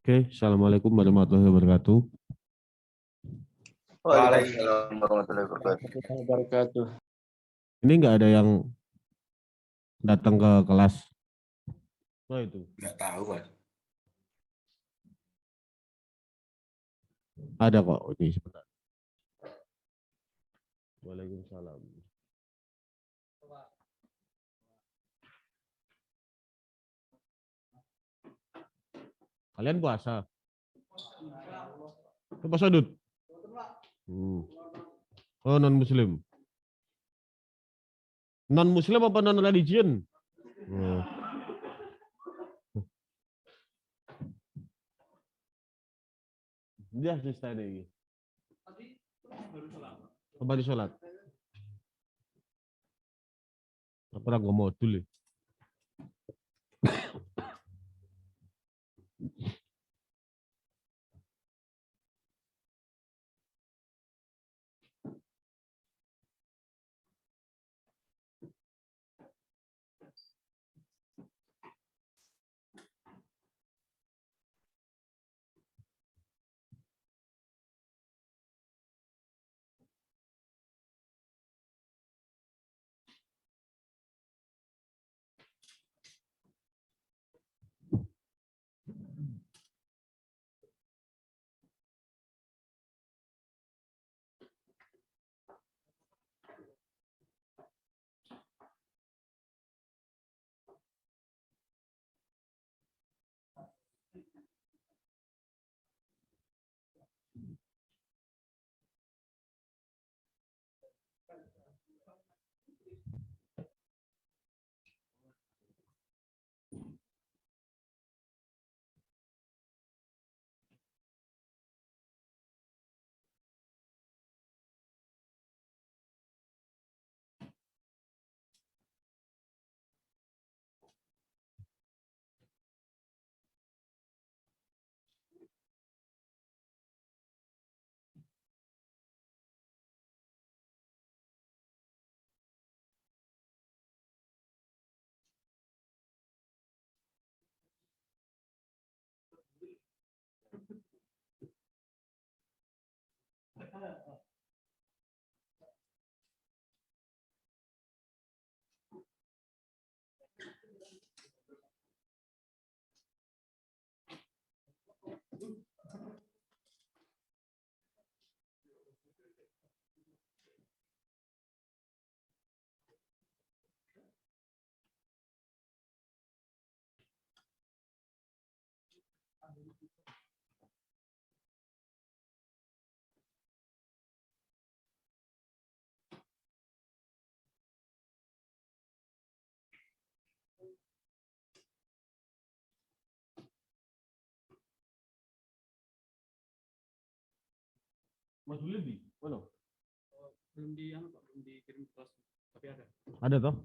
Oke, Assalamualaikum warahmatullahi wabarakatuh. Waalaikumsalam warahmatullahi wabarakatuh. Ini nggak ada yang datang ke kelas. Oh itu. Nggak tahu, Mas. Ada kok. Ini sebentar. Waalaikumsalam. Kalian puasa? Puasa Dut? Oh, non muslim. Non muslim apa non religion? Dia selesai deh. Baru sholat. Apa orang ngomong dulu? Mas Willy, mana? Belum dikirim kelas, tapi ada. Ada toh?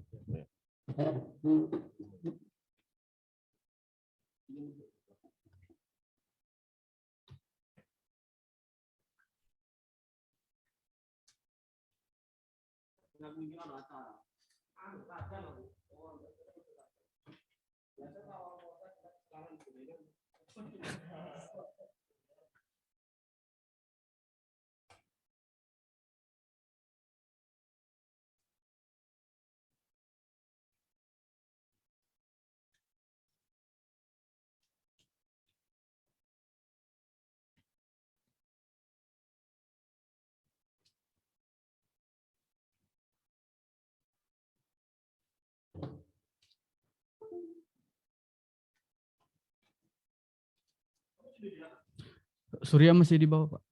Surya masih di bawah, Pak.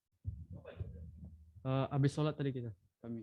Habis sholat tadi kami.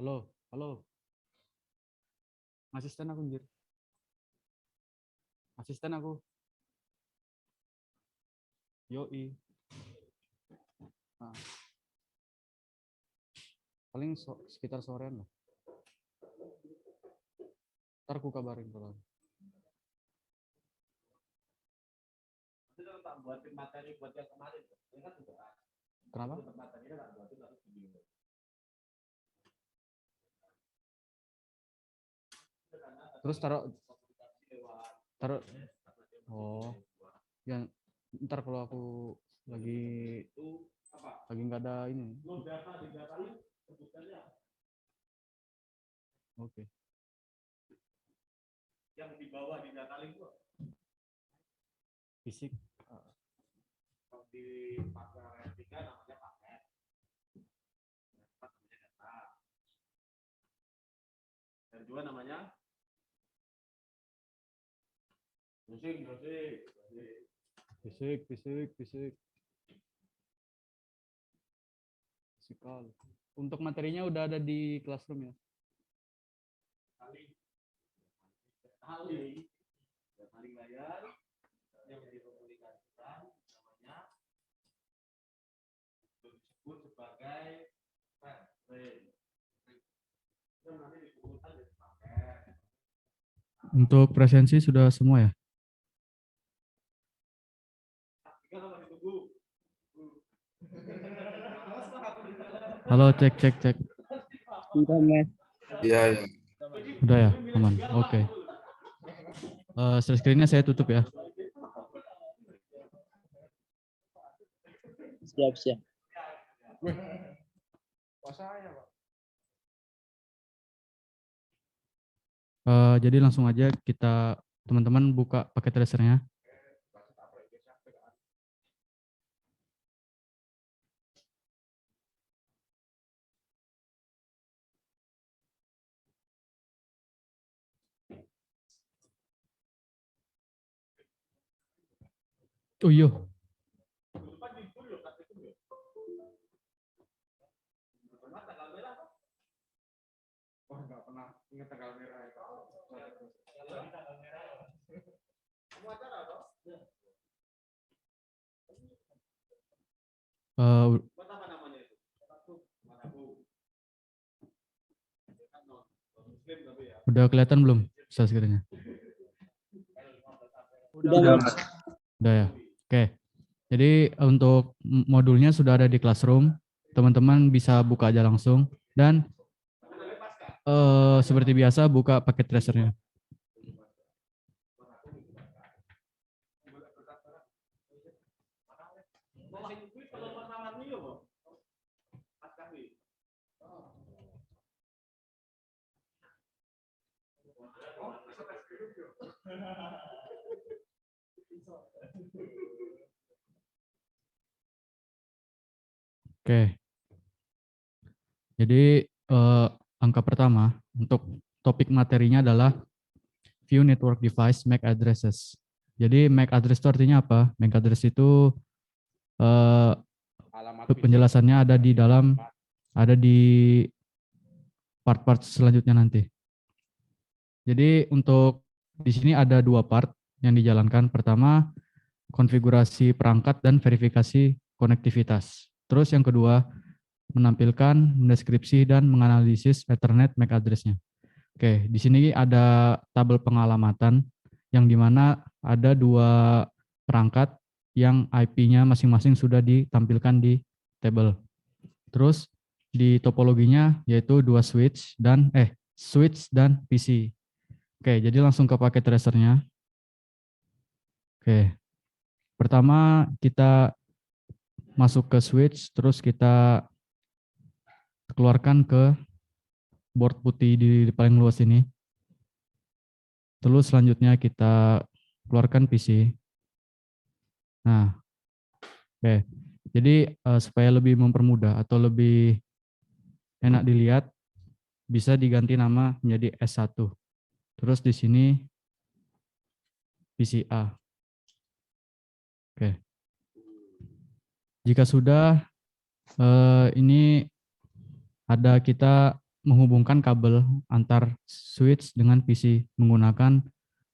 Halo, halo. Asisten aku, anjir. Asisten aku. Yoi. Nah. Paling sekitar sorean lah. Ntar aku kabarin kalau. Buatin materi buat yang kemarin. Kenapa? Terus taruh. Oh, ya ntar kalau aku lagi nggak ada ini. Oke. Yang di bawah di data link itu Fisik. di paket 3 namanya paket. Namanya data. Dan juga namanya musik. Fisikal. Untuk materinya udah ada di Classroom ya. Saling layar yang dikomunikasikan namanya disebut sebagai frame. Nanti disebutkan jadi paket. Untuk presensi sudah semua ya? Halo, cek. Iya, iya. Udah ya, aman. Oke. Share screen-nya saya tutup ya. Siap. Jadi langsung aja kita teman-teman buka paket tracernya. Oh iya. Udah kelihatan belum share screen-nya? Udah ya. Oke. Jadi untuk modulnya sudah ada di Classroom. Teman-teman bisa buka aja langsung dan seperti biasa buka paket tracernya. Oke. Jadi angka pertama untuk topik materinya adalah view network device MAC addresses. Jadi MAC address itu artinya apa? MAC address itu penjelasannya ada di part-part selanjutnya nanti. Jadi untuk di sini ada 2 part yang dijalankan. Pertama, konfigurasi perangkat dan verifikasi konektivitas. Terus yang kedua, menampilkan, mendeskripsi dan menganalisis Ethernet MAC address-nya. Oke, di sini ada tabel pengalamatan yang dimana ada 2 perangkat yang IP-nya masing-masing sudah ditampilkan di tabel. Terus di topologinya yaitu 2 switch dan PC. Oke, jadi langsung ke paket tracernya. Oke, pertama kita masuk ke switch, terus kita keluarkan ke board putih di paling luas ini. Terus selanjutnya kita keluarkan PC. Nah, oke. Jadi supaya lebih mempermudah atau lebih enak dilihat, bisa diganti nama menjadi S1. Terus di sini PCA. Oke. Jika sudah, ini ada kita menghubungkan kabel antar switch dengan PC menggunakan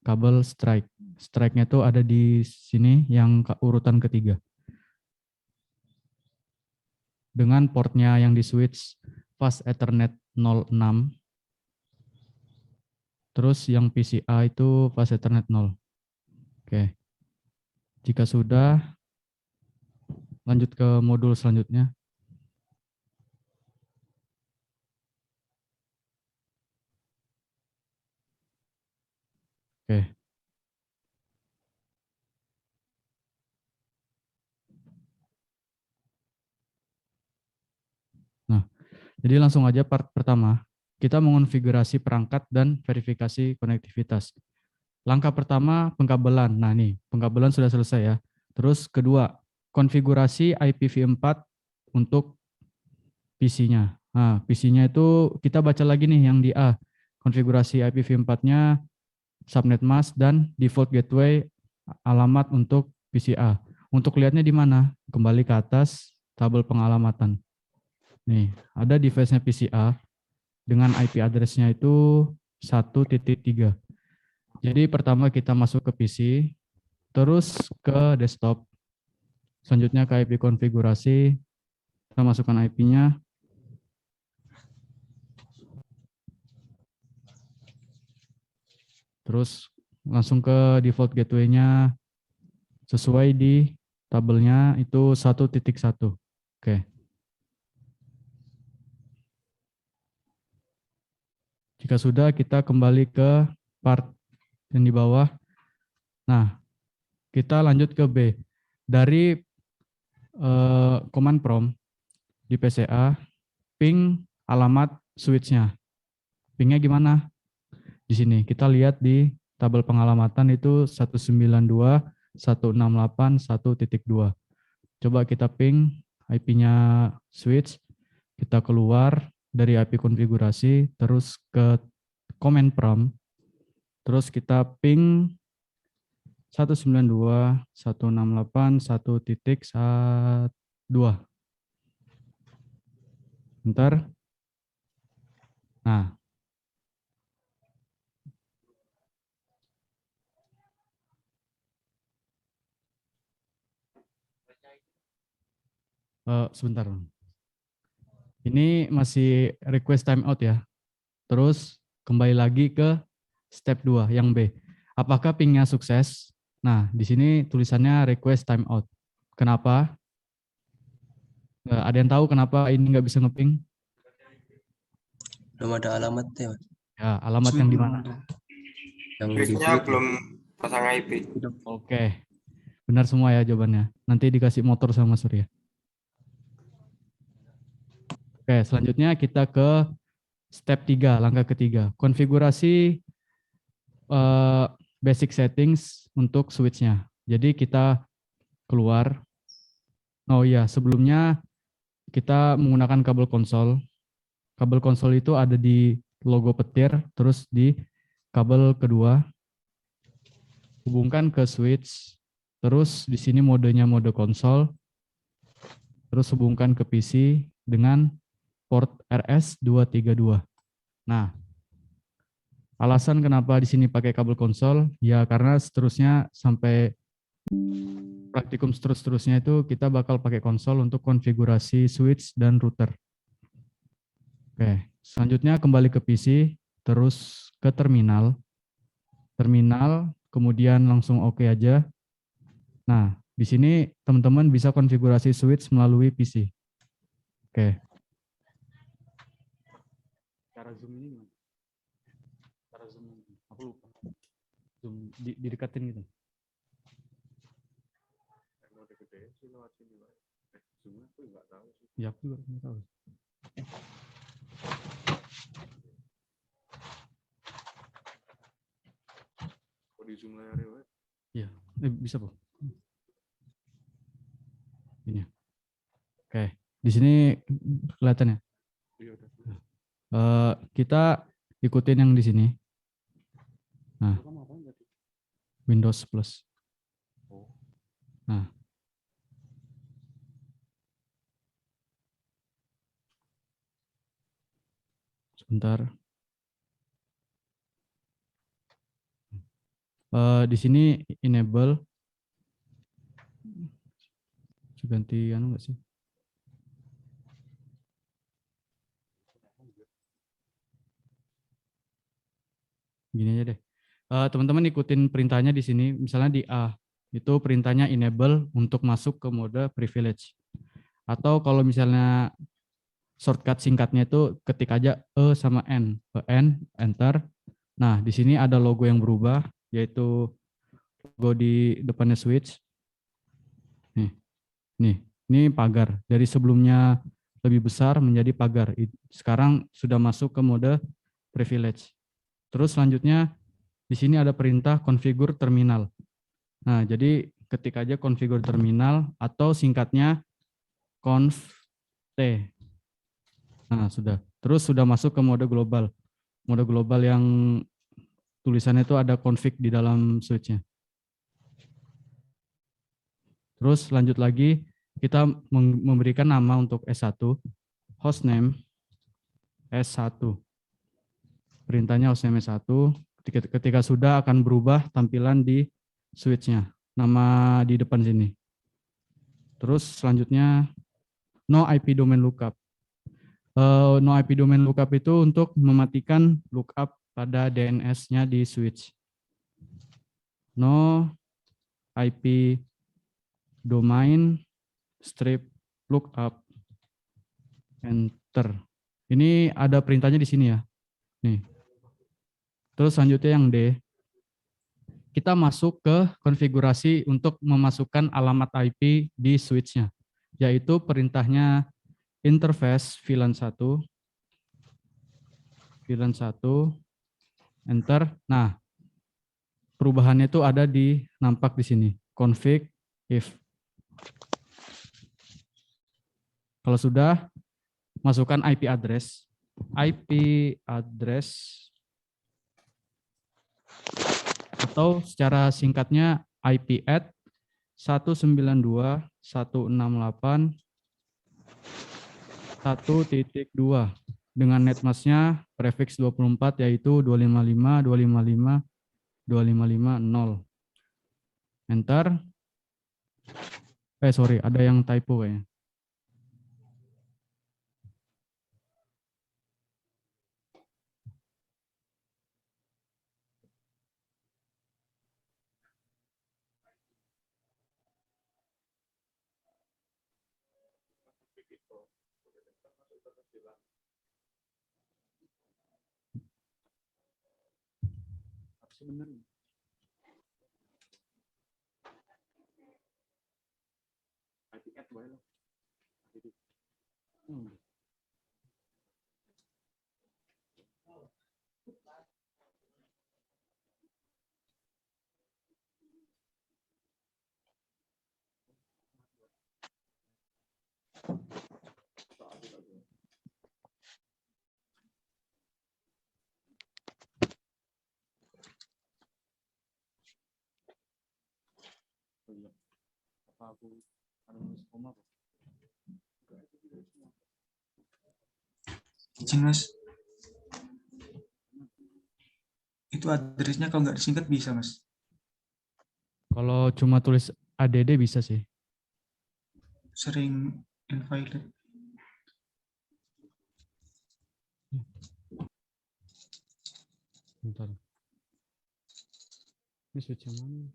kabel strike. Strike-nya itu ada di sini yang urutan ketiga. Dengan portnya yang di switch fast Ethernet 06. Terus yang PCA itu fast Ethernet 0. Oke. Jika sudah, lanjut ke modul selanjutnya. Oke. Nah, jadi langsung aja part pertama. Kita mengonfigurasi perangkat dan verifikasi konektivitas. Langkah pertama, pengkabelan. Nah, nih, pengkabelan sudah selesai ya. Terus kedua, konfigurasi IPv4 untuk PC-nya. Nah, PC-nya itu kita baca lagi nih yang di A. Konfigurasi IPv4-nya, subnet mask, dan default gateway alamat untuk PCA. Untuk lihatnya di mana? Kembali ke atas, tabel pengalamatan. Nih, ada device-nya PCA dengan IP address-nya itu 1.3. Jadi pertama kita masuk ke PC, terus ke desktop. Selanjutnya ke IP konfigurasi, kita masukkan IP-nya. Terus langsung ke default gateway-nya sesuai di tabelnya itu 1.1. Oke. Jika sudah, kita kembali ke part yang di bawah. Nah, kita lanjut ke B. Dari command prompt di PCA, ping alamat switch-nya. Pingnya gimana? Di sini kita lihat di tabel pengalamatan itu 192.168.1.2. Coba kita ping IP-nya switch, kita keluar dari IP konfigurasi, terus ke command prompt, terus kita ping 192.168.1.2. Bentar. Nah. Sebentar. Ini masih request timeout ya. Terus kembali lagi ke step 2 yang B. Apakah pingnya sukses? Nah, di sini tulisannya request timeout. Kenapa? Ada yang tahu kenapa ini nggak bisa ngeping? Belum ada alamatnya, Mas. Ya, alamat yang di mana? Yang Switch-nya belum pasang IP. Oke. Benar semua ya jawabannya. Nanti dikasih motor sama Surya. Oke, selanjutnya kita ke step 3, langkah ketiga. Konfigurasi basic settings untuk switch-nya. Jadi kita keluar. Oh iya, sebelumnya kita menggunakan kabel konsol. Kabel konsol itu ada di logo petir, terus di kabel kedua hubungkan ke switch, terus di sini modenya mode konsol, terus hubungkan ke PC dengan port RS232. Nah, alasan kenapa di sini pakai kabel konsol, ya karena seterusnya sampai praktikum seterusnya itu kita bakal pakai konsol untuk konfigurasi switch dan router. Oke, selanjutnya kembali ke PC, terus ke terminal. Terminal, kemudian langsung oke aja. Nah, di sini teman-teman bisa konfigurasi switch melalui PC. Oke. Cara zoom ini gimana? Cara zoom ini, aku lupa. Zoom didekatin gitu. Ya, aku juga nggak tahu. Di zoom layarnya, Pak. Iya, bisa, Bu. Ini. Oke, di sini kelihatan ya. Iya, udah. Kita ikutin yang di sini. Nah, Windows Plus. Nah, sebentar. Di sini enable. Ganti anu nggak sih? Gini aja deh. Teman-teman ikutin perintahnya di sini. Misalnya di A, itu perintahnya enable untuk masuk ke mode privilege. Atau kalau misalnya shortcut singkatnya itu ketik aja E sama N. N, enter. Nah, di sini ada logo yang berubah, yaitu logo di depannya switch. Ini pagar. Dari sebelumnya lebih besar menjadi pagar. Sekarang sudah masuk ke mode privilege. Terus selanjutnya di sini ada perintah configure terminal. Nah, jadi ketik aja configure terminal atau singkatnya conf t. Nah, sudah. Terus sudah masuk ke mode global. Mode global yang tulisannya itu ada config di dalam switch-nya. Terus lanjut lagi, kita memberikan nama untuk S1, hostname S1. Perintahnya hostname S1, ketika sudah akan berubah tampilan di switch-nya, nama di depan sini. Terus selanjutnya, no IP domain lookup. No IP domain lookup itu untuk mematikan lookup pada DNS-nya di switch. No IP domain strip lookup, enter. Ini ada perintahnya di sini ya. Nih. Terus selanjutnya yang D. Kita masuk ke konfigurasi untuk memasukkan alamat IP di switch-nya. Yaitu perintahnya interface VLAN 1. VLAN 1. Enter. Nah, perubahannya itu ada nampak di sini. Config if. Kalau sudah, masukkan IP address. IP address atau secara singkatnya IP at 192.168.1.2 dengan netmasknya prefix 24 yaitu 255.255.255.0. Enter. Sorry, ada yang typo kayaknya. Sebenarnya IP at boleh. aku nulis koma. Izin Mas. Itu addressnya kalau nggak disingkat bisa Mas. Kalau cuma tulis ADD bisa sih. Sering invalid. Bentar. Ini switch yang mana?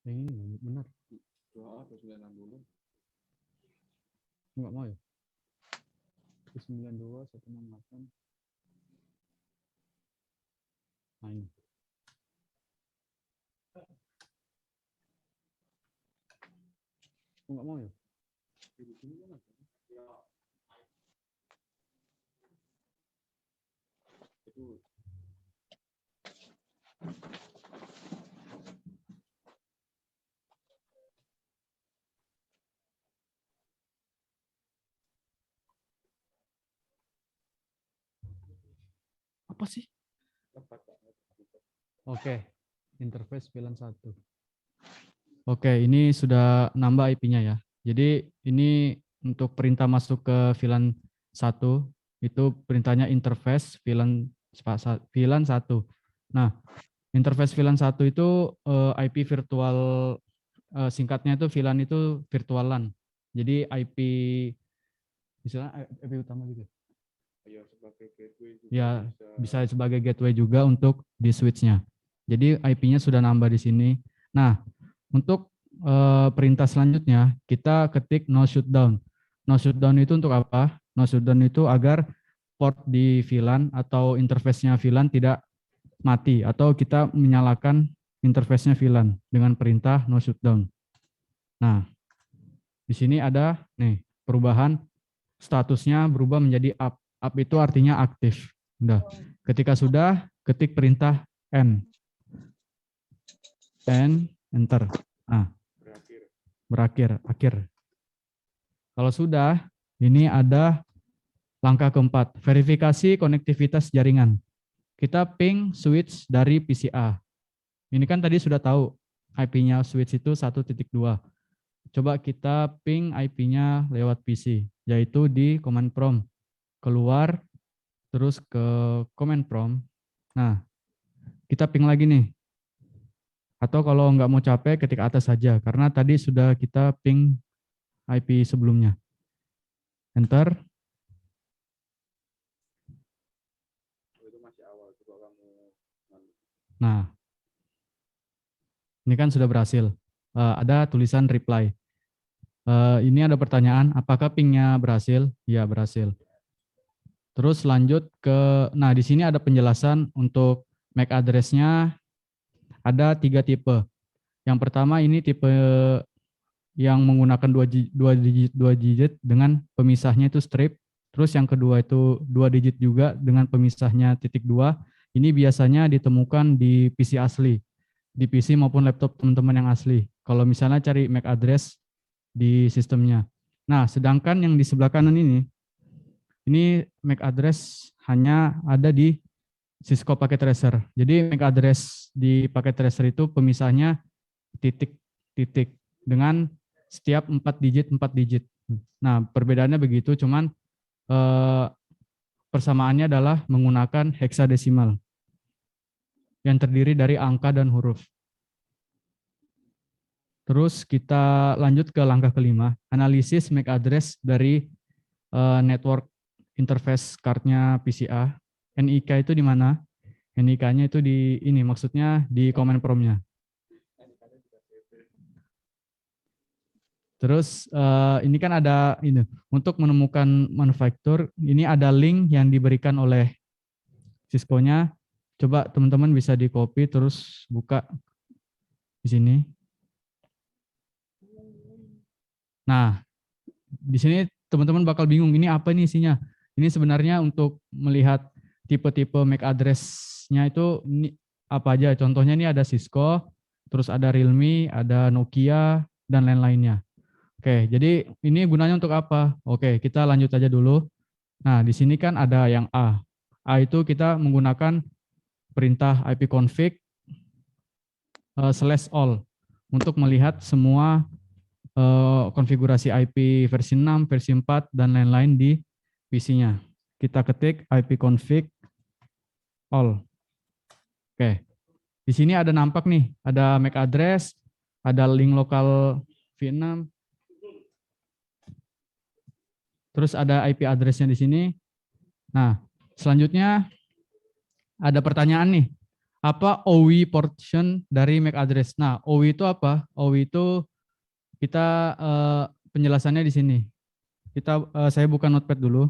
Yang ini benar. 2A 260. Enggak mau ya? 92 168. Nah ini. Enggak mau ya? Apa sih? Oke, interface VLAN 1. Oke, ini sudah nambah IP-nya ya. Jadi ini untuk perintah masuk ke VLAN 1 itu perintahnya interface VLAN 1. Nah, interface VLAN 1 itu IP virtual singkatnya itu VLAN itu virtual LAN. Jadi IP misalnya IP utama gitu. Ya sebagai gateway juga Ya, bisa sebagai gateway juga untuk di switch-nya. Jadi IP-nya sudah nambah di sini. Nah, untuk perintah selanjutnya kita ketik no shutdown. No shutdown itu untuk apa? No shutdown itu agar port di VLAN atau interface-nya VLAN tidak mati atau kita menyalakan interface-nya VLAN dengan perintah no shutdown. Nah, di sini ada nih perubahan statusnya berubah menjadi up. Up itu artinya aktif. Udah. Ketika sudah, ketik perintah N. N, enter. Nah, berakhir, akhir. Kalau sudah, ini ada langkah keempat, verifikasi konektivitas jaringan. Kita ping switch dari PCA. Ini kan tadi sudah tahu IP-nya switch itu 1.2. Coba kita ping IP-nya lewat PC, yaitu di command prompt. Keluar, terus ke command prompt. Nah, kita ping lagi nih. Atau kalau nggak mau capek, ketik atas saja. Karena tadi sudah kita ping IP sebelumnya. Enter. itu masih awal coba kamu. Nah, ini kan sudah berhasil. Ada tulisan reply. Ini ada pertanyaan, apakah pingnya berhasil? Ya, berhasil. Terus lanjut ke, nah di sini ada penjelasan untuk MAC address-nya ada 3 tipe. Yang pertama ini tipe yang menggunakan 2 digit dengan pemisahnya itu strip. Terus yang kedua itu 2 digit juga dengan pemisahnya .2. Ini biasanya ditemukan di PC asli, di PC maupun laptop teman-teman yang asli. Kalau misalnya cari MAC address di sistemnya. Nah, sedangkan yang di sebelah kanan ini MAC address hanya ada di Cisco Packet Tracer. Jadi MAC address di Packet Tracer itu pemisahnya titik-titik dengan setiap 4 digit. Nah, perbedaannya begitu, cuman persamaannya adalah menggunakan heksadesimal yang terdiri dari angka dan huruf. Terus kita lanjut ke langkah kelima, analisis MAC address dari network interface card-nya PCA. NIK itu di mana? NIK-nya itu di ini, maksudnya di command prompt-nya. Terus ini kan ada ini untuk menemukan manufaktur, ini ada link yang diberikan oleh Cisco-nya. Coba teman-teman bisa di copy terus buka di sini. Nah, di sini teman-teman bakal bingung ini apa nih isinya. Ini sebenarnya untuk melihat tipe-tipe MAC address-nya itu ini apa aja. Contohnya ini ada Cisco, terus ada Realme, ada Nokia, dan lain-lainnya. Oke, jadi ini gunanya untuk apa? Oke, kita lanjut aja dulu. Nah, di sini kan ada yang A. A itu kita menggunakan perintah ipconfig slash all untuk melihat semua konfigurasi IP versi 6, versi 4, dan lain-lain di PC-nya. Kita ketik ipconfig all. Oke. Di sini ada nampak nih, ada MAC address, ada link lokal v6, terus ada IP address-nya di sini. Nah, selanjutnya ada pertanyaan nih, apa OWI portion dari MAC address? Nah, OWI itu apa? OWI itu kita penjelasannya di sini. Saya buka notepad dulu.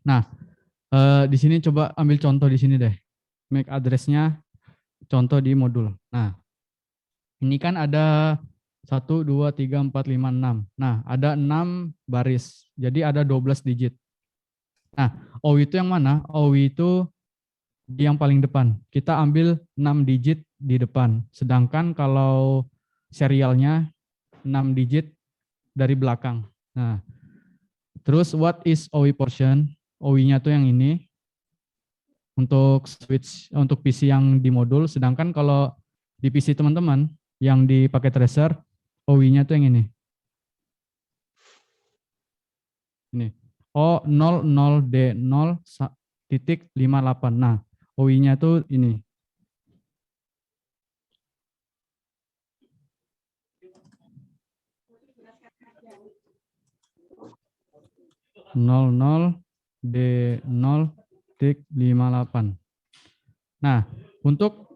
Nah, di sini coba ambil contoh di sini deh. MAC address-nya contoh di modul. Nah, ini kan ada 1, 2, 3, 4, 5, 6. Nah, ada 6 baris. Jadi ada 12 digit. Nah, OWI itu yang mana? OWI itu di yang paling depan. Kita ambil 6 digit di depan. Sedangkan kalau serialnya 6 digit dari belakang. Nah, terus what is OWI portion? OWI-nya tuh yang ini untuk switch untuk PC yang di modul, sedangkan kalau di PC teman-teman yang dipakai tracer, OWI-nya tuh yang ini. Ini O00D0.58. Nah, OWI-nya tuh ini. D0.58. Nah, untuk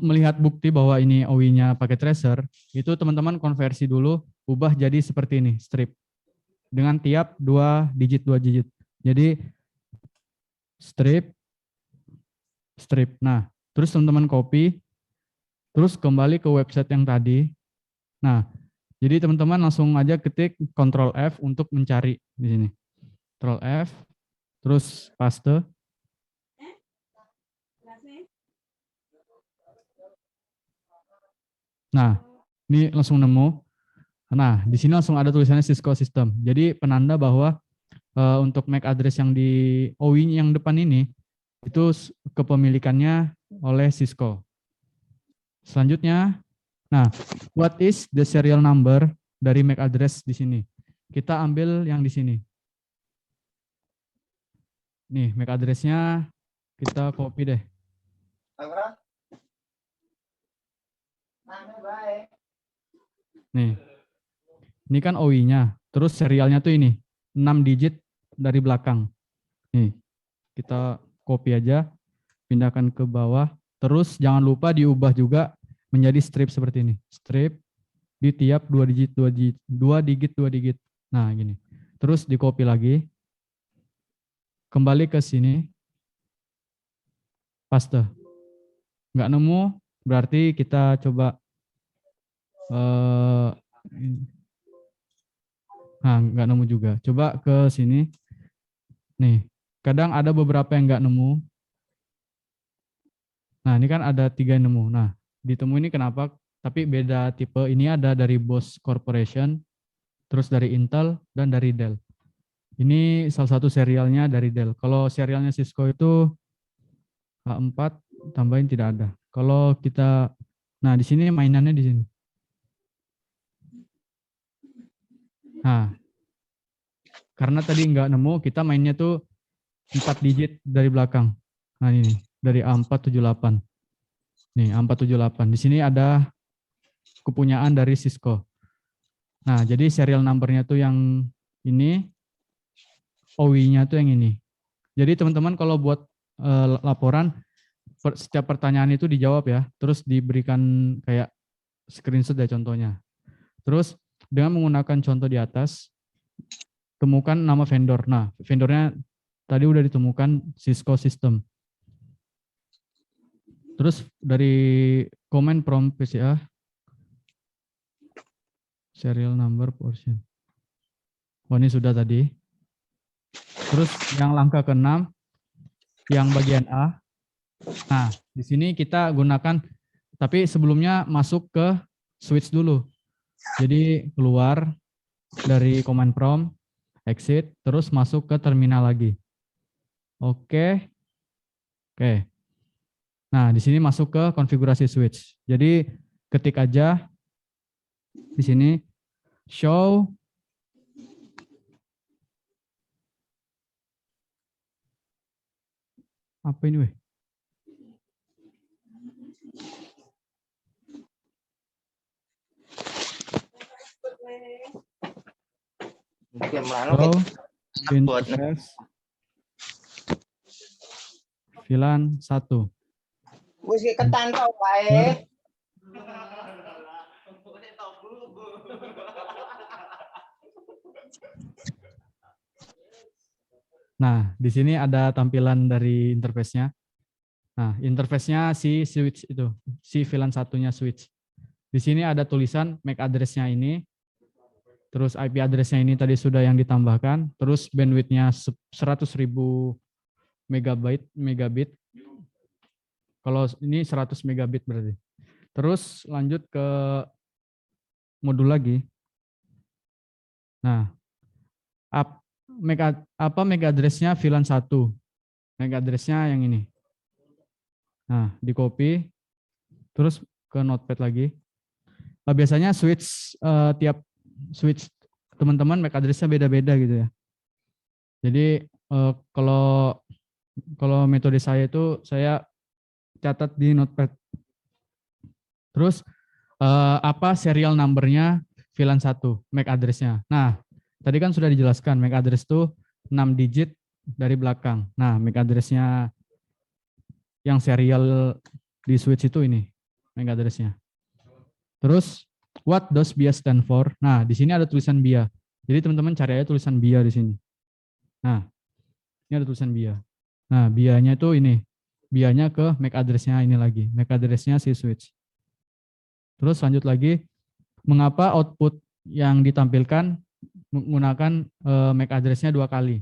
melihat bukti bahwa ini OWI-nya pakai tracer, itu teman-teman konversi dulu, ubah jadi seperti ini, strip. Dengan tiap 2 digit. Jadi strip. Nah, terus teman-teman copy, terus kembali ke website yang tadi. Nah, jadi teman-teman langsung aja ketik Ctrl F untuk mencari di sini. Ctrl F, terus paste. Nah, ini langsung nemu. Nah, di sini langsung ada tulisannya Cisco System. Jadi penanda bahwa untuk MAC address yang di OWI yang depan ini itu kepemilikannya oleh Cisco. Selanjutnya, nah, what is the serial number dari MAC address di sini? Kita ambil yang di sini. Nih, MAC address-nya kita copy deh. Nih, ini kan OWI-nya. Terus serialnya tuh ini, 6 digit dari belakang. Nih, kita copy aja, pindahkan ke bawah. Terus jangan lupa diubah juga menjadi strip seperti ini. Strip di tiap 2 digit. Nah, gini. Terus di copy lagi. Kembali ke sini. Paste. Nggak nemu, berarti kita coba nah, nggak nemu juga. Coba ke sini. Nih, kadang ada beberapa yang nggak nemu. Nah, ini kan ada 3 yang nemu. Nah, ditemu ini kenapa? Tapi beda tipe. Ini ada dari Bosch Corporation, terus dari Intel, dan dari Dell. Ini salah satu serialnya dari Dell. Kalau serialnya Cisco itu H4, tambahin tidak ada. Kalau kita, nah di sini mainannya di sini. Nah, karena tadi nggak nemu, kita mainnya tuh 4 digit dari belakang. Nah ini, dari A478. Nih, A478. Di sini ada kepunyaan dari Cisco. Nah, jadi serial number-nya tuh yang ini, OWI-nya tuh yang ini. Jadi teman-teman kalau buat laporan, setiap pertanyaan itu dijawab ya, terus diberikan kayak screenshot ya contohnya. Terus dengan menggunakan contoh di atas, temukan nama vendor. Nah, vendornya tadi udah ditemukan Cisco System. Terus dari comment from PCA, serial number portion. Oh, ini sudah tadi. Terus yang langkah ke-6, yang bagian A. Nah, di sini kita gunakan, tapi sebelumnya masuk ke switch dulu. Jadi keluar dari command prompt, exit, terus masuk ke terminal lagi. Oke. Nah, di sini masuk ke konfigurasi switch. Jadi ketik aja di sini show apa ini weh? Show interface VLAN 1. Wis ketan tau wae. Nah, di sini ada tampilan dari interface-nya. Nah, interface-nya si switch itu, si VLAN satunya switch. Di sini ada tulisan MAC address-nya ini, terus IP address-nya ini tadi sudah yang ditambahkan, terus bandwidth-nya 100.000 megabit. Kalau ini 100 megabit berarti. Terus lanjut ke modul lagi. Nah, MAC address-nya VLAN 1. MAC address-nya yang ini. Nah, di copy, terus ke notepad lagi. Biasanya switch tiap switch teman-teman MAC address-nya beda-beda gitu ya. Jadi kalau metode saya itu saya catat di notepad. Terus apa serial number-nya VLAN 1 MAC address-nya. Nah, tadi kan sudah dijelaskan MAC address itu 6 digit dari belakang. Nah, MAC address-nya yang serial di switch itu ini MAC address-nya. Terus what does BIA stand for? Nah, di sini ada tulisan BIA. Jadi teman-teman cari aja tulisan BIA di sini. Nah, ini ada tulisan BIA. Nah, BIA-nya itu ini. BIA-nya ke MAC address-nya ini lagi. MAC address-nya si switch. Terus lanjut lagi, mengapa output yang ditampilkan menggunakan MAC address-nya 2 kali?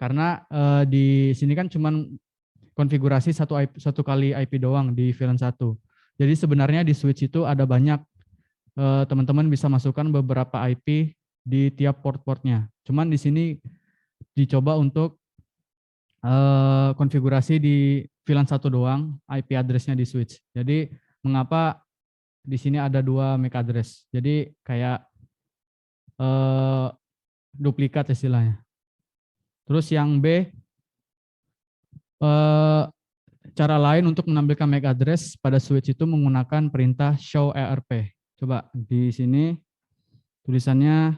Karena di sini kan cuman konfigurasi satu kali IP doang di VLAN 1. Jadi sebenarnya di switch itu ada banyak, teman-teman bisa masukkan beberapa IP di tiap port-portnya. Cuman di sini dicoba untuk konfigurasi di VLAN 1 doang, IP address-nya di switch. Jadi mengapa di sini ada 2 MAC address? Jadi kayak duplikat istilahnya. Terus yang B, cara lain untuk menampilkan MAC address pada switch itu menggunakan perintah show ARP. Coba di sini tulisannya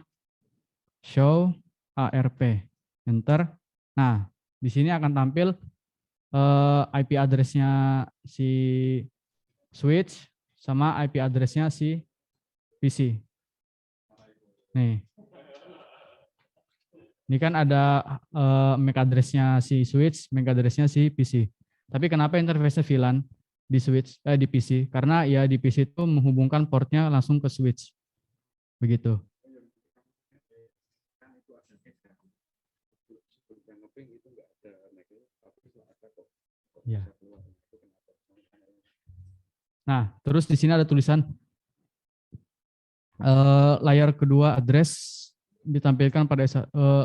show ARP, enter. Nah, di sini akan tampil IP address-nya si switch sama IP address-nya si PC. Nih. Ini kan ada MAC address-nya si switch, MAC address-nya si PC. Tapi kenapa interface-nya VLAN di switch di PC? Karena ya di PC itu menghubungkan portnya langsung ke switch. Begitu. Ya. Nah, terus di sini ada tulisan layar kedua address ditampilkan pada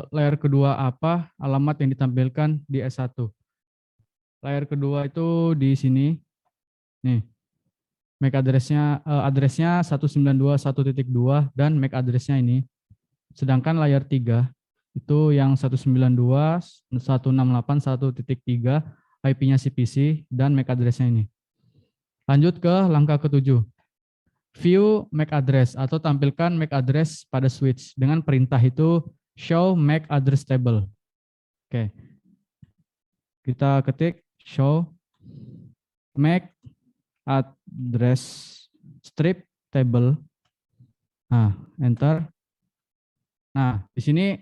layar kedua apa alamat yang ditampilkan di S1. Layar kedua itu di sini. Nih. MAC address-nya 192.1.2 dan MAC address-nya ini. Sedangkan layar 3 itu yang 192.168.1.3 IP-nya si PC dan MAC address-nya ini. Lanjut ke langkah ke-7. View MAC address atau tampilkan MAC address pada switch dengan perintah itu show MAC address table. Oke. Kita ketik show MAC address strip table. Nah, enter. Nah, di sini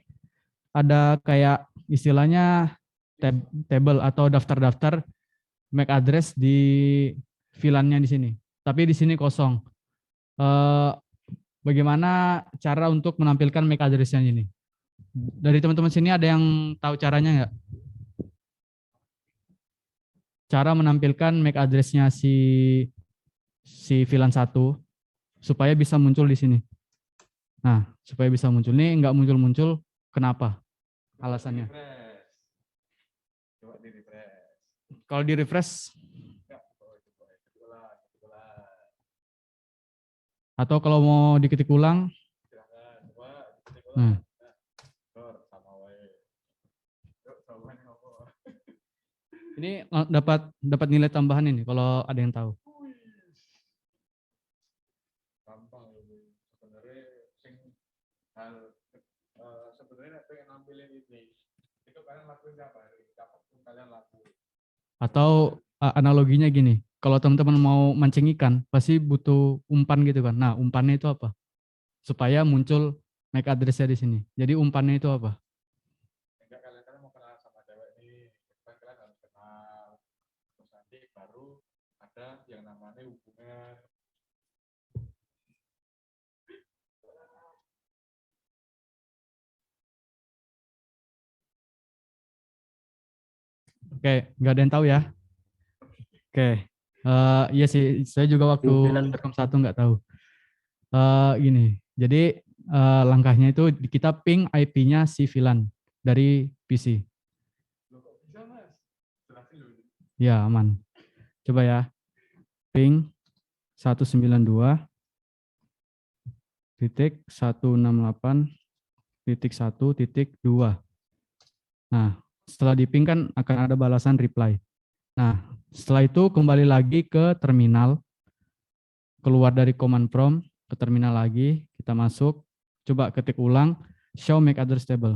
ada kayak istilahnya table atau daftar-daftar MAC address di VLAN-nya di sini. Tapi di sini kosong. Bagaimana cara untuk menampilkan MAC address-nya ini? Dari teman-teman sini ada yang tahu caranya nggak? Cara menampilkan MAC address-nya si VLAN 1 supaya bisa muncul di sini. Nah, supaya bisa muncul. Ini nggak muncul-muncul, kenapa? Alasannya. Kalau di refresh, Atau kalau mau diketik ulang, nah, ini dapat nilai tambahan ini kalau ada yang tahu. gampang ini. Sebenarnya sing hal sebenarnya pengen nampilin ini. Itu kalian lakuin tiap hari, apapun kalian lakuin. Atau analoginya gini, kalau teman-teman mau mancing ikan, pasti butuh umpan gitu kan. Nah, umpannya itu apa? Supaya muncul MAC address-nya di sini. Jadi umpannya itu apa? Enggak, kalian mau kenal sama cewek ini, kan kalian harus kenal. Terus nanti baru ada yang namanya hubungan. Oke, nggak ada yang tahu ya? Oke, iya sih, saya juga waktu Telkom 1 nggak tahu. Gini, jadi langkahnya itu kita ping IP-nya si VLAN dari PC. Bisa mas, jelasin dulu. Ya, aman. Coba ya, ping 192.168.1.2. Nah, setelah di ping kan akan ada balasan reply. Nah, setelah itu kembali lagi ke terminal, keluar dari command prompt, ke terminal lagi, kita masuk, coba ketik ulang, show MAC address table.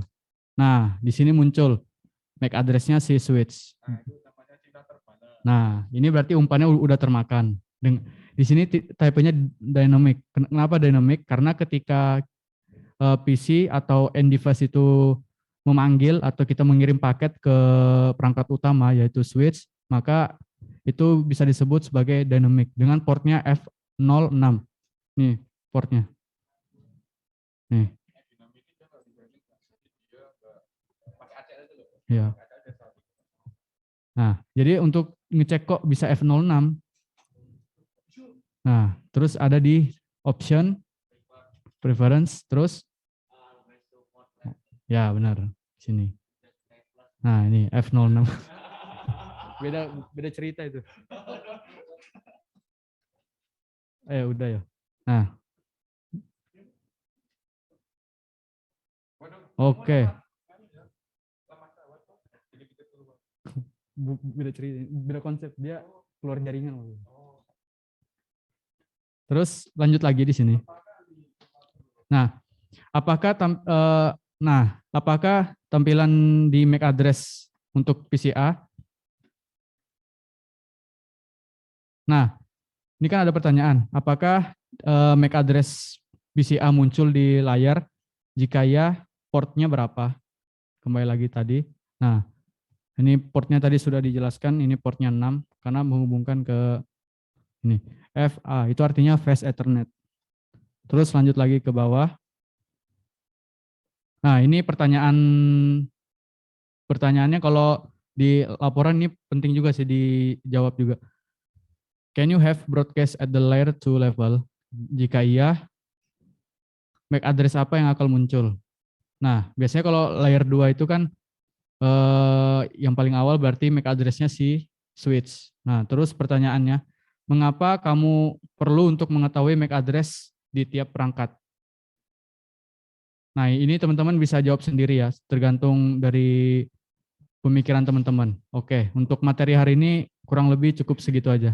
Nah, di sini muncul MAC address-nya si switch. Nah, itu namanya cinta terbatas. Nah, ini berarti umpannya udah termakan. Di sini type-nya dynamic. Kenapa dynamic? Karena ketika PC atau end device itu memanggil atau kita mengirim paket ke perangkat utama yaitu switch, maka itu bisa disebut sebagai dynamic dengan portnya F06. Nih portnya. Nih. Ya. Nah, jadi untuk ngecek kok bisa F06. Nah, terus ada di option, preference, terus ya benar sini. Nah, ini F06. beda cerita itu. Udah ya. Nah. Oke. Beda cerita, beda konsep, dia keluar jaringan. Terus lanjut lagi di sini. Nah, apakah tampilan di MAC address untuk PCA? Nah, ini kan ada pertanyaan, apakah MAC address PCA muncul di layar? Jika ya, portnya berapa? Kembali lagi tadi. Nah, ini portnya tadi sudah dijelaskan, ini portnya 6 karena menghubungkan ke ini FA, itu artinya Fast Ethernet. Terus lanjut lagi ke bawah. Nah, ini pertanyaannya kalau di laporan ini penting juga sih dijawab juga. Can you have broadcast at the layer 2 level? Jika iya, MAC address apa yang akan muncul? Nah, biasanya kalau layer 2 itu kan yang paling awal berarti MAC address-nya si switch. Nah, terus pertanyaannya, mengapa kamu perlu untuk mengetahui MAC address di tiap perangkat? Nah, ini teman-teman bisa jawab sendiri ya, tergantung dari pemikiran teman-teman. Oke, untuk materi hari ini kurang lebih cukup segitu aja.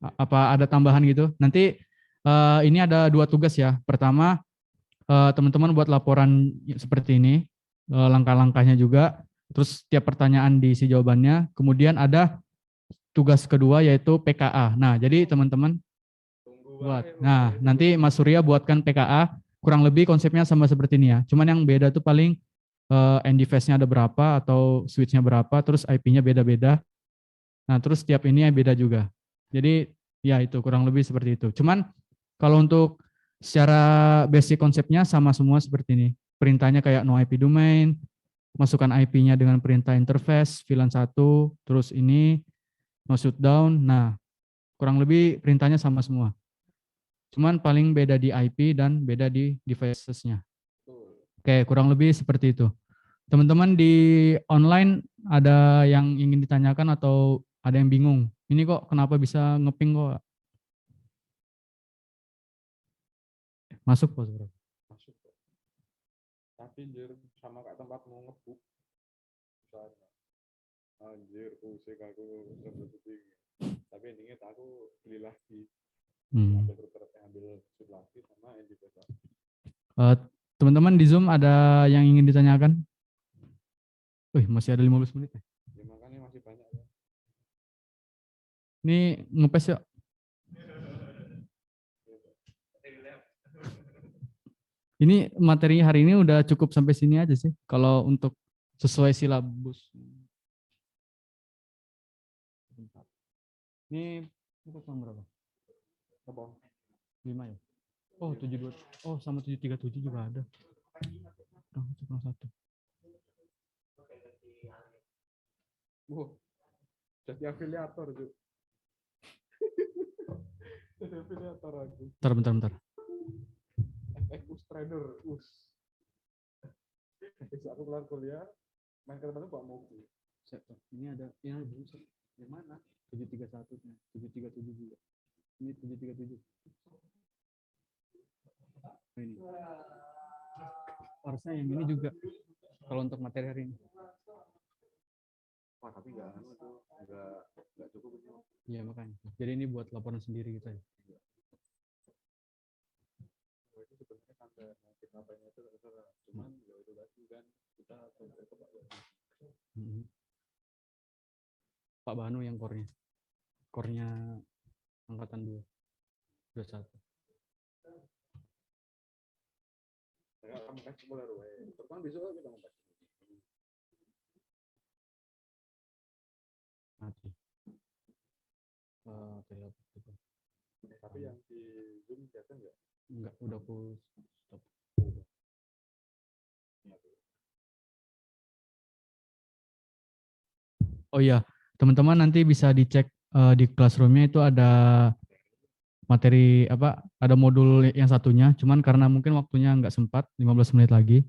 Apa ada tambahan gitu? Nanti ini ada 2 tugas ya. Pertama, teman-teman buat laporan seperti ini, langkah-langkahnya juga, terus tiap pertanyaan diisi jawabannya, kemudian ada tugas kedua yaitu PKA. Nah, jadi teman-teman buat. Nah, nanti Mas Surya buatkan PKA, kurang lebih konsepnya sama seperti ini ya. Cuman yang beda tuh paling end device-nya ada berapa atau switch-nya berapa, terus IP-nya beda-beda. Nah, terus tiap ini beda juga. Jadi ya itu kurang lebih seperti itu. Cuman kalau untuk secara basic konsepnya sama semua seperti ini. Perintahnya kayak no IP domain, masukkan IP-nya dengan perintah interface, VLAN 1, terus ini no shutdown. Nah, kurang lebih perintahnya sama semua. Cuman paling beda di IP dan beda di devices-nya. Oke, kurang lebih seperti itu. Teman-teman di online ada yang ingin ditanyakan atau ada yang bingung? Ini kok kenapa bisa ngeping kok? Masuk pos berapa? Masuk kok. Tapi anjir sama kayak tempat mau ngebuk. Misalnya. Anjir, pusing aku sebelum tinggi. Tapi intinya aku beli lagi. Ambil shoot lagi sama yang dibesar. Teman-teman di Zoom ada yang ingin ditanyakan? Wih, masih ada 15 menit ya. Ya makanya masih banyak ya. Ini ngepes yuk. Ini materi hari ini udah cukup sampai sini aja sih. Kalau untuk sesuai silabus. Ini kurang berapa? Apa? 5 ya? Oh, 72. Oh, sama 737 juga ada. Kurang satu. Jadi afiliator juga. Jadi afiliator aku. Bentar. FX trader, aku kelar kuliah, main ke tempat Pak Mogu. Ini ada yang mana? 731 nya, 737 juga. Ini 737. Ini. Harusnya yang ini juga kalau untuk materi hari ini. Wah, tapi enggak cukup. Iya, makanya. Jadi ini buat laporan sendiri kita ya. Itu sebenarnya sampai kita pengen itu terserah. Cuman ya itu tadi kan kita sampai ke Pak Banu. Pak Banu yang core-nya angkatan 21. Ya, kamu kasih bola ruwe. Terus besok kita ngomong. Mati. Tapi yang di Zoom kelihatan nggak? Enggak, udah aku stop. Oh iya, teman-teman nanti bisa dicek di Classroom-nya itu ada materi ada modul yang satunya, cuman karena mungkin waktunya nggak sempat, 15 menit lagi.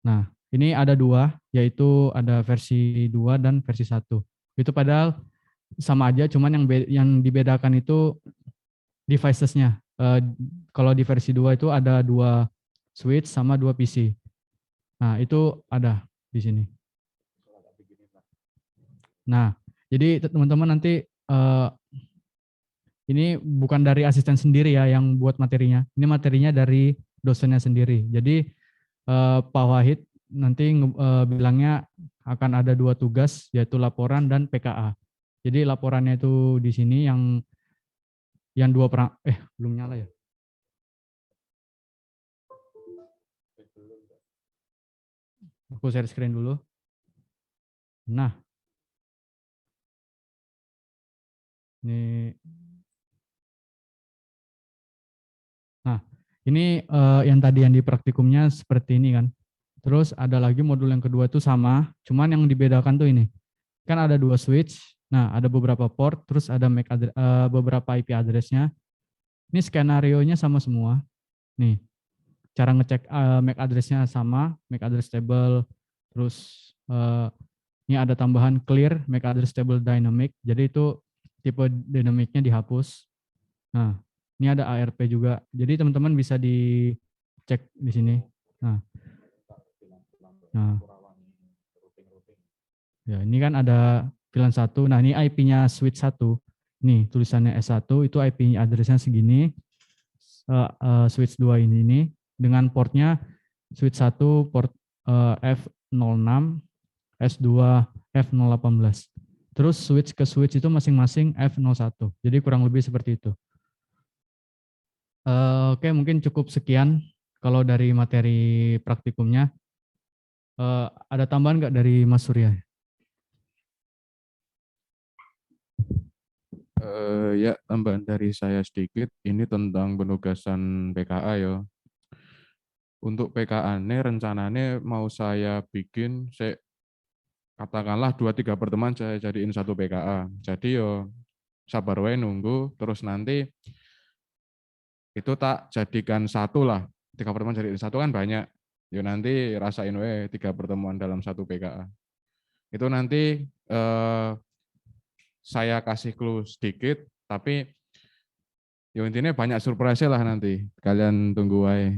Nah, ini ada 2, yaitu ada versi 2 dan versi 1. Itu padahal sama aja, cuman yang dibedakan itu devices-nya. Kalau di versi 2 itu ada 2 switch sama 2 PC. Nah, itu ada di sini. Nah, jadi teman-teman nanti ini bukan dari asisten sendiri ya yang buat materinya. Ini materinya dari dosennya sendiri. Jadi Pak Wahid nanti bilangnya akan ada 2 tugas, yaitu laporan dan PKA. Jadi laporannya itu di sini yang 2 belum nyala ya. Aku share screen dulu. Nah, ini yang tadi yang di praktikumnya seperti ini kan. Terus ada lagi modul yang kedua itu sama, cuman yang dibedakan tuh ini. Kan ada 2 switch, nah ada beberapa port, terus ada beberapa IP address-nya. Ini skenario-nya sama semua. Nih, cara ngecek MAC address-nya sama, MAC address table, terus ini ada tambahan clear MAC address table dynamic, jadi itu tipe dinamiknya dihapus. Nah, ini ada ARP juga, jadi teman-teman bisa dicek di sini. Nah, ya ini kan ada VLAN 1, nah ini IP-nya switch 1, nih tulisannya S1, itu IP address-nya segini, switch 2 ini dengan portnya switch 1 port F06, S2 F018. Terus switch ke switch itu masing-masing F01. Jadi kurang lebih seperti itu. Oke, mungkin cukup sekian kalau dari materi praktikumnya. Ada tambahan nggak dari Mas Surya? Ya, tambahan dari saya sedikit. Ini tentang penugasan PKA ya. Untuk PKA-nya rencananya mau saya bikin, katakanlah 2-3 pertemuan saya jadiin 1 PKA. Jadi yo sabar wae nunggu, terus nanti itu tak jadikan 1 lah. 3 pertemuan jadiin 1 kan banyak. Yo nanti rasain wae 3 pertemuan dalam 1 PKA. Itu nanti saya kasih clue sedikit, tapi Ya intinya banyak surprise lah nanti. Kalian tunggu aja.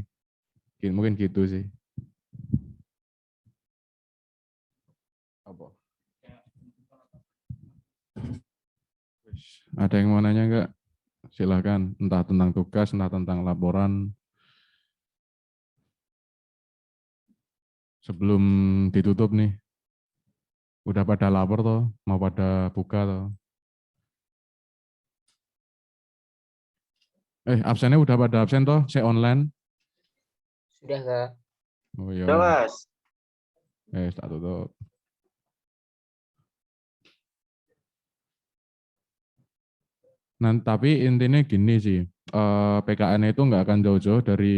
Mungkin gitu sih. Apa? Ada yang mau nanya enggak? Silakan. Entah tentang tugas, entah tentang laporan. Sebelum ditutup nih. Udah pada lapor toh? Mau pada buka toh? Absennya udah pada absen toh? Saya online. Sudah, Kak. Oh iya. Udah, Mas. Tak tutup. Nah, tapi intinya gini sih, PKN itu nggak akan jauh-jauh dari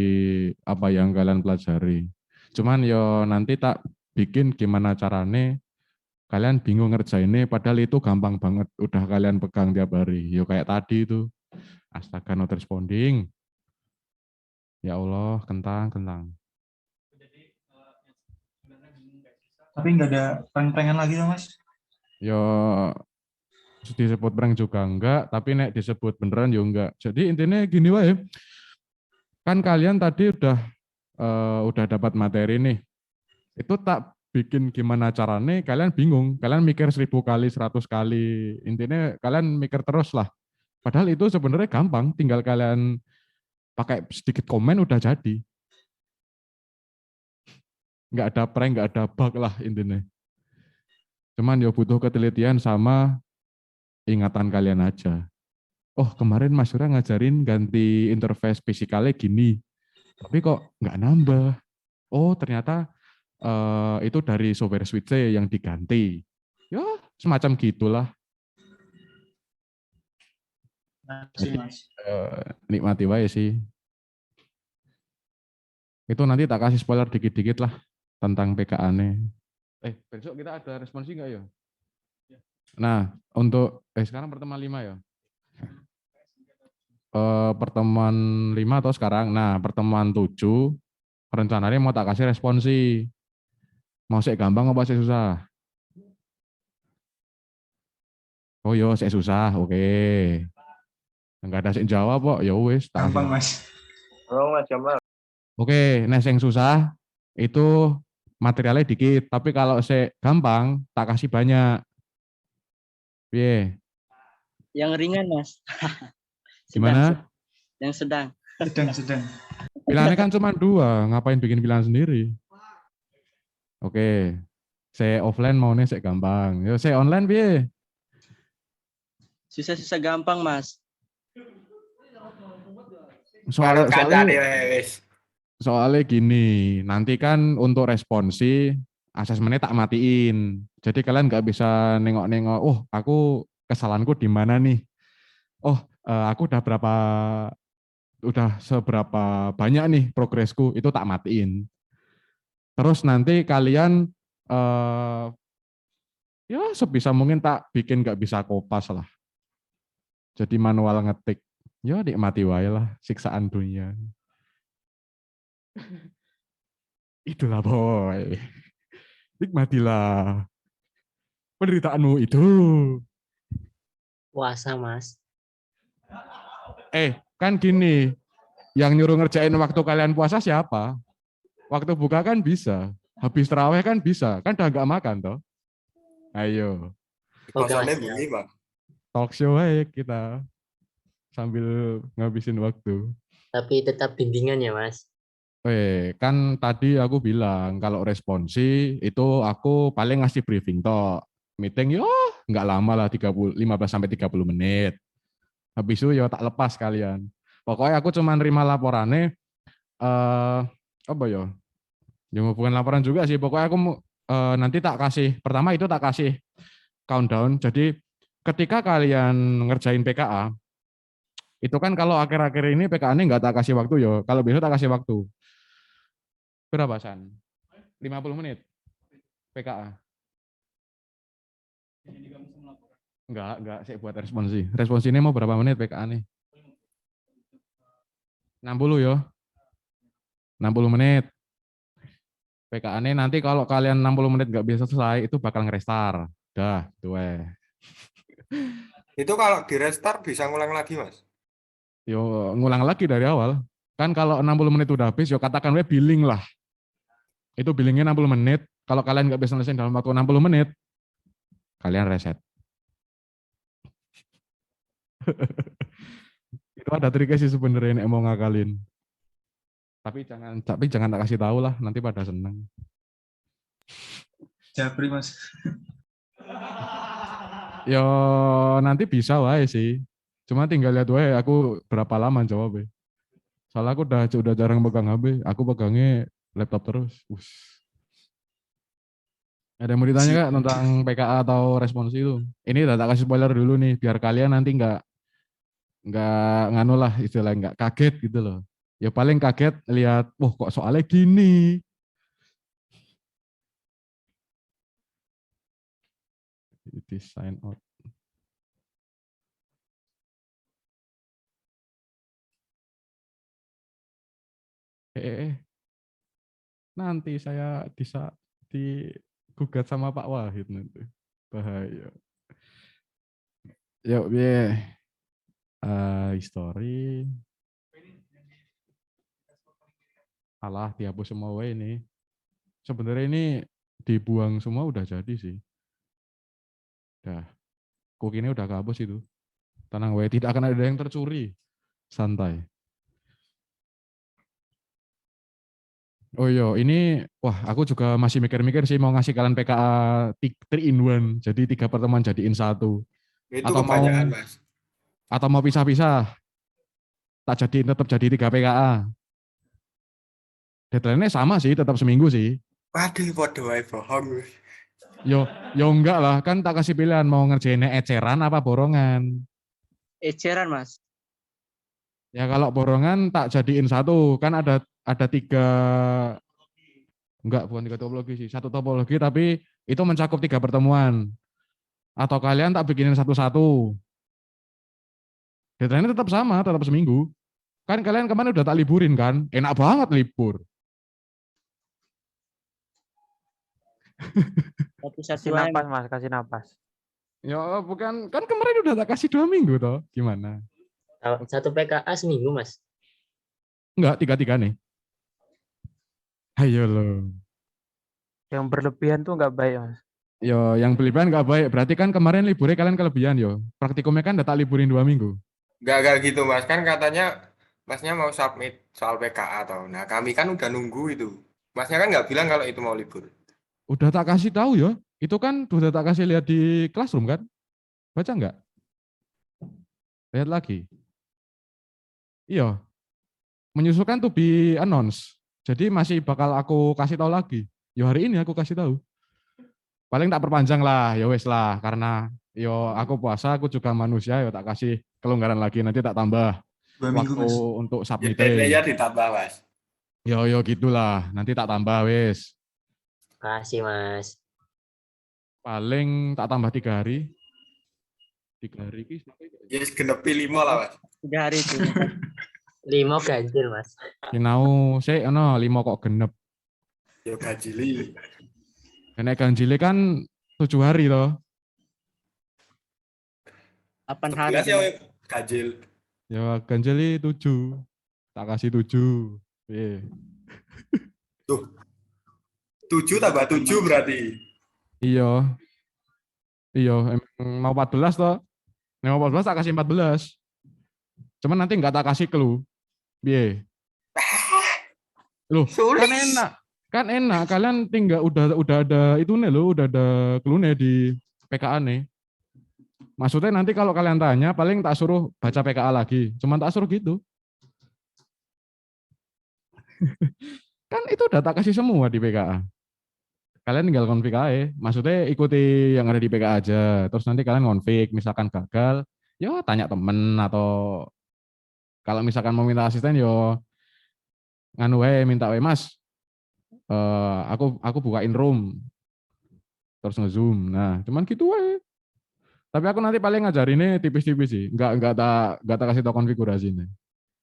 apa yang kalian pelajari. Cuman yo nanti tak bikin gimana caranya kalian bingung ngerjainnya, padahal itu gampang banget, udah kalian pegang tiap hari. Yo kayak tadi itu, astaga not responding. Ya Allah, kentang. Tapi nggak ada prank-prankan lagi tuh, Mas. Yo disebut prank juga enggak, tapi nek disebut beneran yo enggak. Jadi intinya gini wae. Kan kalian tadi udah dapat materi nih. Itu tak bikin gimana caranya kalian bingung. Kalian mikir 1000 kali, 100 kali. Intinya kalian mikir terus lah. Padahal itu sebenarnya gampang, tinggal kalian pakai sedikit komen udah jadi. Nggak ada prank, nggak ada bug lah intinya. Cuman ya butuh ketelitian sama ingatan kalian aja. Oh kemarin Mas Surya ngajarin ganti interface fisikalnya gini, tapi kok nggak nambah. Oh ternyata itu dari software switch yang diganti. Ya semacam gitulah. Sih, Mas. Nikmati wae sih. Itu nanti tak kasih spoiler dikit-dikit lah tentang PKA-nya. Besok kita ada responsi nggak ya? Nah, untuk sekarang pertemuan 5 ya. Pertemuan 5 atau sekarang. Nah, pertemuan 7 rencananya mau tak kasih responsi. Mau sih gampang apa sih susah? Oh yo, saya susah. Oke. Enggak ada yang jawab kok. Ya wis, tak Gampang, kasih. Mas. Oh, Mas Jamal. Oke, nah yang susah itu materialnya dikit, tapi kalau saya gampang tak kasih banyak. Piye? Yang ringan, Mas. Gimana? Yang sedang. Sedang. Pilihannya kan cuma 2, ngapain bikin pilihan sendiri? Oke, saya offline maunya saya gampang. Yo, saya online piye? Susah-susah gampang, Mas. Soalnya gini, nanti kan untuk responsi asesmennya tak matiin. Jadi kalian nggak bisa nengok-nengok, oh aku kesalahanku di mana nih? Oh, aku udah seberapa banyak nih progresku, itu tak matiin. Terus nanti kalian ya sebisa mungkin tak bikin nggak bisa kopas lah. Jadi manual ngetik. Ya nikmati wae lah siksaan dunia. Itulah boy. Nikmatilah penderitaanmu itu. Puasa, Mas. Kan gini, yang nyuruh ngerjain waktu kalian puasa siapa? Waktu buka kan bisa, habis terawih kan bisa, kan udah nggak makan toh. Ayo, Kosannya bunyi, Pak. talk show aja kita sambil ngabisin waktu. Tapi tetap bimbingan ya, Mas. Kan tadi aku bilang kalau responsi itu aku paling ngasih briefing toh. Meeting yo nggak lama lah 15 sampai 30 menit. Habis itu yo tak lepas kalian. Pokoknya aku cuma nerima laporannya apa yo? Ya bukan laporan juga sih. Pokoknya aku nanti tak kasih, pertama itu tak kasih countdown. Jadi ketika kalian ngerjain PKA, itu kan kalau akhir-akhir ini PKA-nya nggak tak kasih waktu yo. Kalau besok tak kasih waktu. Berapa San? 50 menit PKA. Enggak, saya buat responsi. Responsi ini mau berapa menit PKA nih? 60 yo. 60 menit. PKA ini nanti kalau kalian 60 menit nggak bisa selesai, itu bakal nge-restart. Dah, itu Itu kalau di restart bisa ngulang lagi, Mas? yo ngulang lagi dari awal. Kan kalau 60 menit udah habis, yo katakan we billing lah. Itu billingnya 60 menit. Kalau kalian nggak bisa selesai dalam waktu 60 menit, kalian reset. Itu ada triknya sih sebenarnya yang mau ngakalin. Tapi jangan tak kasih tahu lah, nanti pada seneng. Japri Mas. Yo nanti bisa wae sih. Cuma tinggal lihat wae aku berapa lama jawabnya. Soalnya aku udah jarang pegang HP, aku pegangnya laptop terus. Ada yang mau ditanya nggak tentang PKA atau responsi itu? Ini udah tak kasih spoiler dulu nih, biar kalian nanti nggak nganu lah istilahnya, nggak kaget gitu loh. Ya paling kaget lihat, wah kok soalnya gini. Design out. Nanti saya bisa digugat sama Pak Wahid nanti. Bahaya. Yuk, history. Alah, dihapus semua wae ini. Sebenarnya ini dibuang semua udah jadi sih. Dah. Cookie-nya udah kehapus itu. Tenang wae, tidak akan ada yang tercuri. Santai. Oh iya, ini wah aku juga masih mikir-mikir sih mau ngasih kalian PKA 3-in-1. Jadi 3 pertemuan jadiin 1. Itu Atau kebanyakan, Mas. Atau mau pisah-pisah. Tak jadiin tetap jadi 3 PKA. Deadline-nya sama sih, tetap seminggu sih. Waduh, podo wae bohong. Yo enggak lah, kan tak kasih pilihan mau ngerjainnya eceran apa borongan. Eceran, Mas. Ya kalau borongan tak jadiin 1, kan ada 3, enggak bukan 3 topologi sih, 1 topologi tapi itu mencakup 3 pertemuan. Atau kalian tak bikinin 1-1. Deadline-nya tetap sama, tetap seminggu. Kan kalian kemarin udah tak liburin kan, enak banget libur. Satu-satu Kasih aja. napas Mas, kasih napas. Ya bukan, kan kemarin udah tak kasih 2 minggu toh, gimana? 1 PKA seminggu, Mas. Enggak, 3 nih. Ayo loh. Yang berlebihan tuh nggak baik Mas. Yo, yang berlebihan nggak baik. Berarti kan kemarin liburnya kalian kelebihan yo. Praktikumnya kan udah tak liburin 2 minggu. Gak gitu, Mas. Kan katanya Masnya mau submit soal PKA atau. Nah, kami kan udah nunggu itu. Masnya kan nggak bilang kalau itu mau libur. Udah tak kasih tahu yo. Itu kan udah tak kasih lihat di classroom kan? Baca nggak? Lihat lagi. Iya. Menyusulkan to be announce. Jadi masih bakal aku kasih tahu lagi. Yo hari ini aku kasih tahu. Paling tak perpanjang lah, ya wes lah. Karena yo aku puasa, aku juga manusia, yo tak kasih kelonggaran lagi. Nanti tak tambah 2 minggu waktu Mas. untuk Ya, submit. deadline-nya ditambah, Mas. Yo gitulah. Nanti tak tambah wes. Kasih, Mas. Paling tak tambah 3 hari. 3 hari ki. Ya, genepi 5 lah, Mas. 3 hari itu. 5 ganjil, Mas. Sinau sik ono 5 kok genep. Yo gajili. Nek ganjile kan 7 hari toh. 8 hari. 11 ya ganjil. Ya ganjili 7. Tak kasih 7. Piye? Tuh. 7 tambah 7 berarti. Iya. Iya, emang mau 14 toh. Nek mau 14 tak kasih 14. Cuman nanti enggak tak kasih clue. Piye? Loh, Sulit. kan enak. Kan enak, kalian tinggal udah ada itu nih loh, udah ada clue-nya di PKA nih. Maksudnya nanti kalau kalian tanya, paling tak suruh baca PKA lagi. Cuman tak suruh gitu. Kan itu udah tak kasih semua di PKA. Kalian tinggal config aja. Maksudnya ikuti yang ada di PKA aja. Terus nanti kalian config, misalkan gagal, ya tanya temen atau kalau misalkan mau minta asisten, yo nganu wae minta wae Mas. Aku bukain room terus nge-zoom. Nah, cuman gitu wae. Tapi aku nanti paling ngajarinnya tipis-tipis sih. Enggak tak kasih tau konfigurasinya.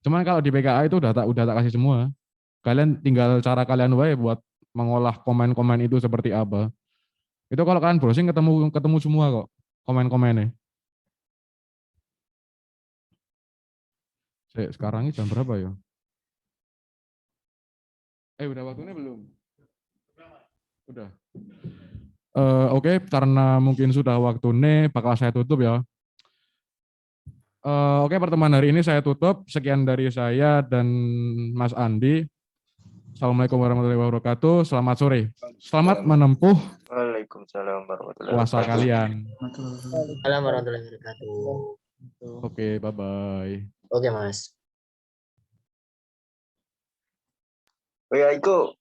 Cuman kalau di PKA itu udah tak kasih semua. Kalian tinggal cara kalian wae buat mengolah komen-komen itu seperti apa. Itu kalau kalian browsing ketemu semua kok komen-komennya. Sekarang ini jam berapa ya? Udah waktunya belum? Udah. Oke, karena mungkin sudah waktunya, bakal saya tutup ya. Oke, pertemuan hari ini saya tutup. Sekian dari saya dan Mas Andi. Assalamualaikum warahmatullahi wabarakatuh. Selamat sore. Selamat menempuh Waalaikumsalam warahmatullahi puasa wabarakatuh. kalian. Assalamualaikum warahmatullahi wabarakatuh. Oke, bye-bye. Oke, Mas. Oh ya, Iko.